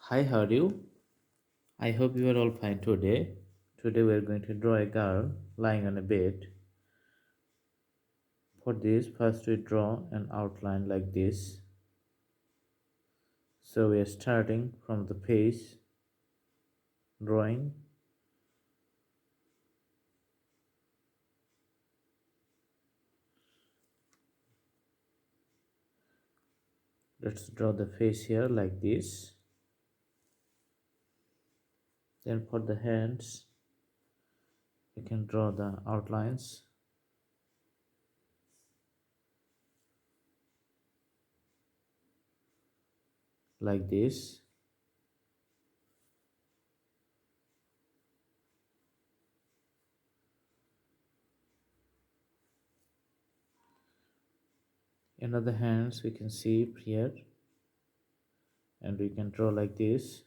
Hi, how are you? I hope you are all fine today. Today we are going to draw a girl lying on a bed. For this, first we draw an outline like this. So we are starting from the face, drawing. Let's draw the face here like this. Then for the hands, we can draw the outlines like this. In other hands, we can see here, and we can draw like this.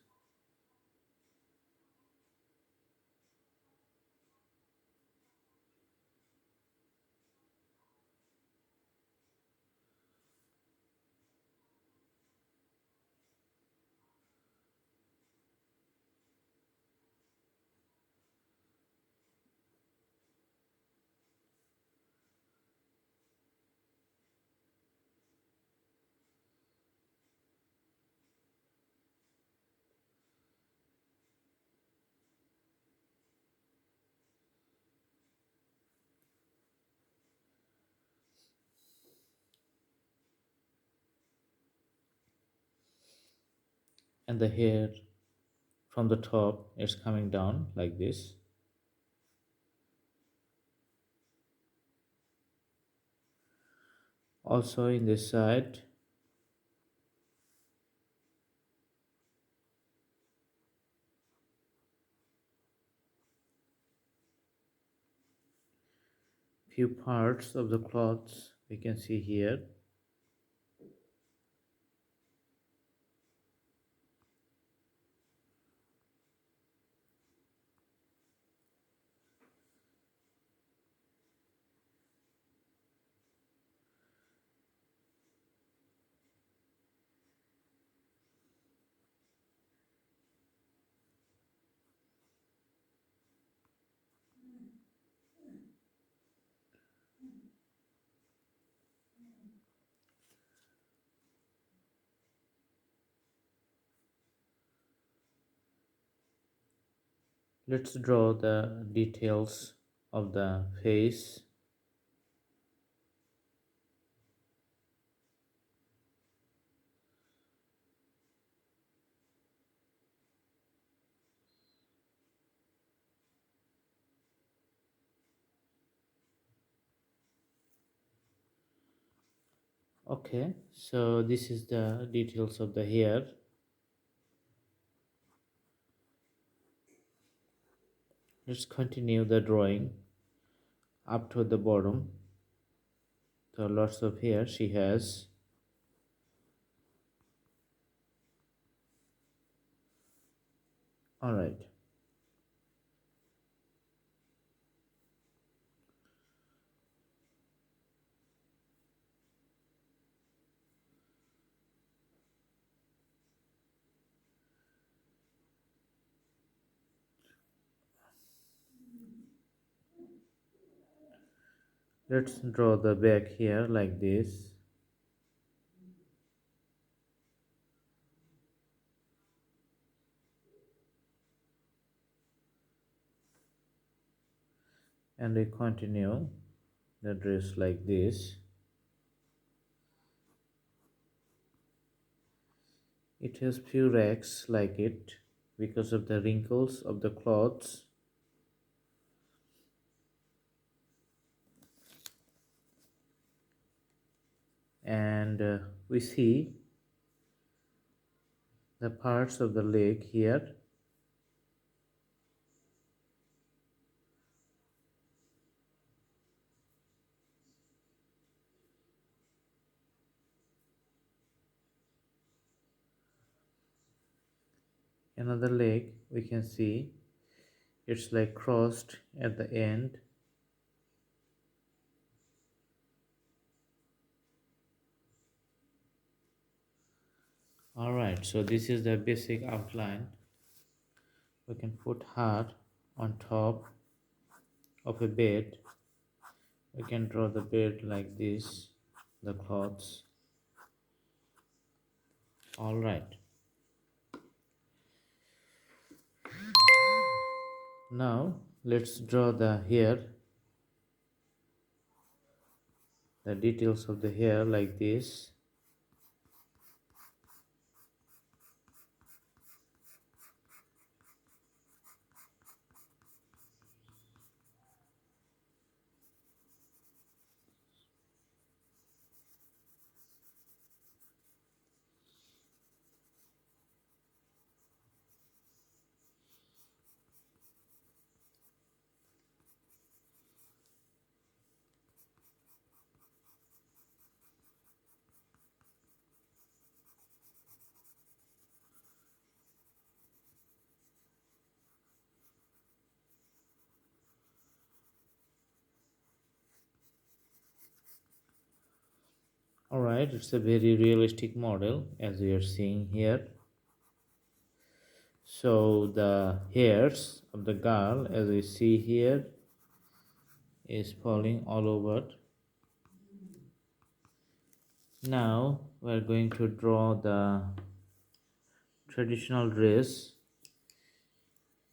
And the hair from the top is coming down like this. Also in this side, few parts of the cloths we can see here. Let's draw the details of the face. Okay, so this is the details of the hair. Let's continue the drawing up to the bottom. So lots of hair she has. All right. Let's draw the back here like this. And we continue the dress like this. It has few racks like it because of the wrinkles of the cloths. And we see the parts of the leg here. Another leg we can see it's like crossed at the end. Alright, so this is the basic outline. We can put her on top of a bed. We can draw the bed like this, the cloths. Alright, now let's draw the hair, the details of the hair like this. Alright, it's a very realistic model as we are seeing here. So the hairs of the girl, as we see here, is falling all over. Now we are going to draw the traditional dress.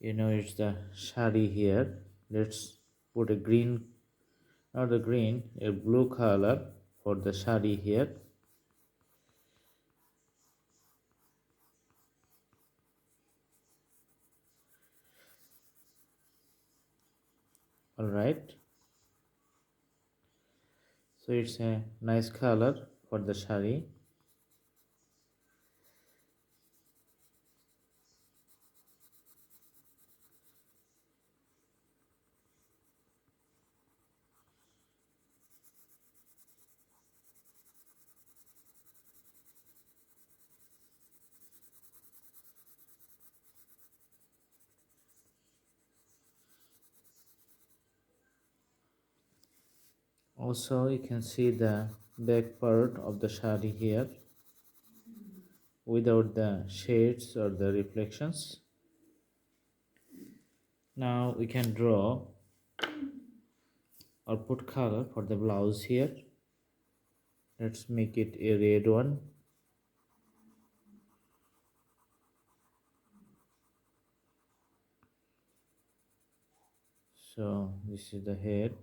You know, it's the shari here. Let's put a green, not a green, a blue color for the shari here. Alright, so it's a nice color for the shari. Also, you can see the back part of the shari here without the shades or the reflections. Now we can draw or put color for the blouse here. Let's make it a red one. So this is the head.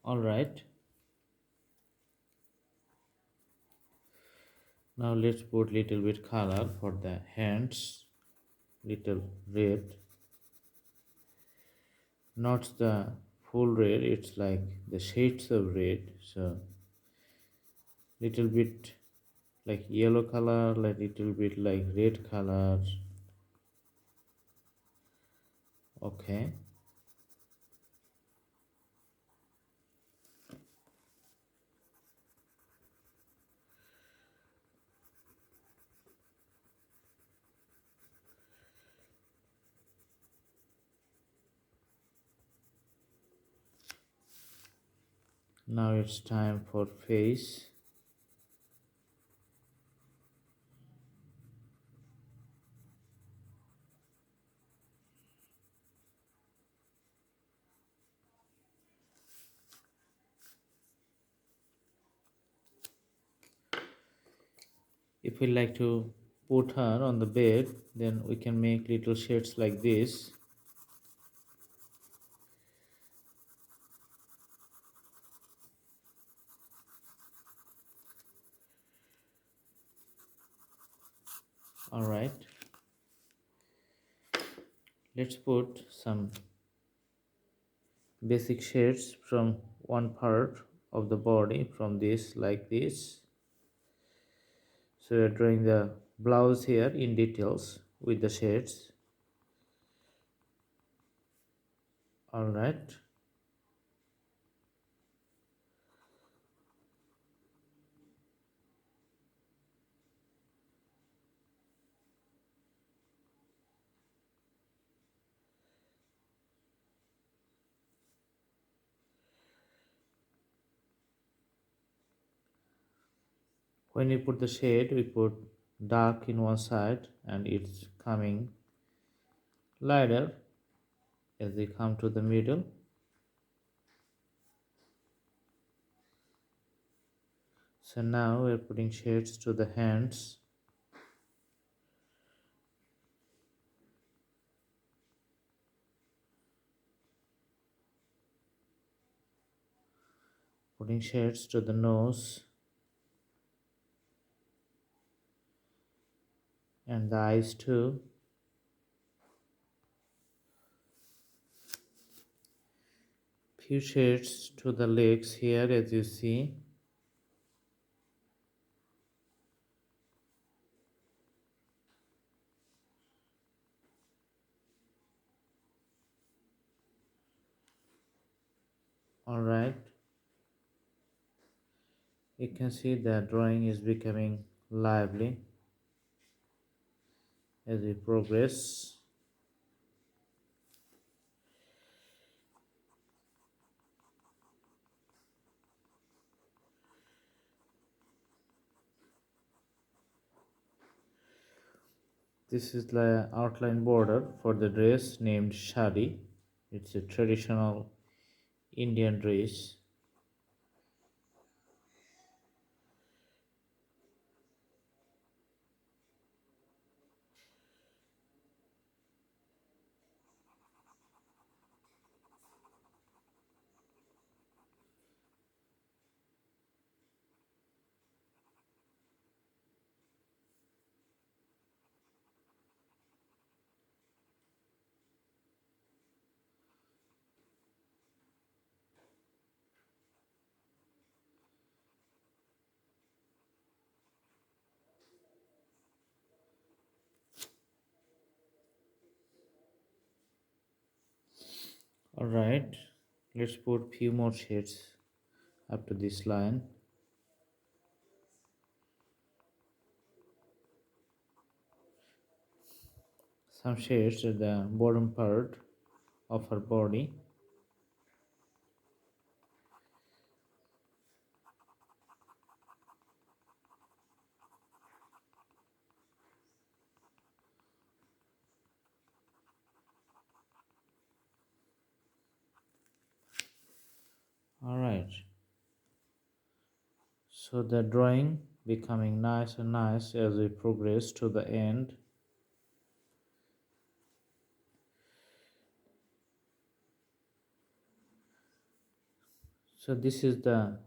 All right, now let's put little bit color for the hands, little red, not the full red, it's like the shades of red. So little bit like yellow color, like little bit like red color. Okay, now it's time for face. If we like to put her on the bed, then we can make little shades like this. All right, let's put some basic shades from one part of the body, from this like this. So we're drawing the blouse here in details with the shades. All right, When we put the shade, we put dark in one side and it's coming lighter as we come to the middle. So now we're putting shades to the hands. Putting shades to the nose and the eyes too. Few shades to the legs here as you see. Alright. You can see the drawing is becoming lively as we progress. This is the outline border for the dress named shadi. It's a traditional Indian dress. Alright, let's put few more shades up to this line. Some shades at the bottom part of her body. Alright, so the drawing becoming nice and nice as we progress to the end. So this is the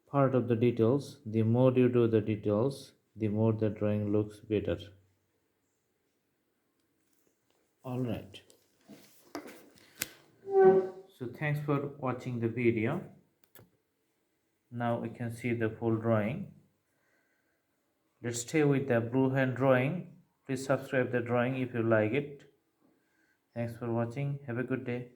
part of the details. The more you do the details, the more the drawing looks better. Alright, so thanks for watching the video. Now we can see the full drawing. Let's stay with the blue hand drawing. Please subscribe the drawing if you like it. Thanks for watching. Have a good day.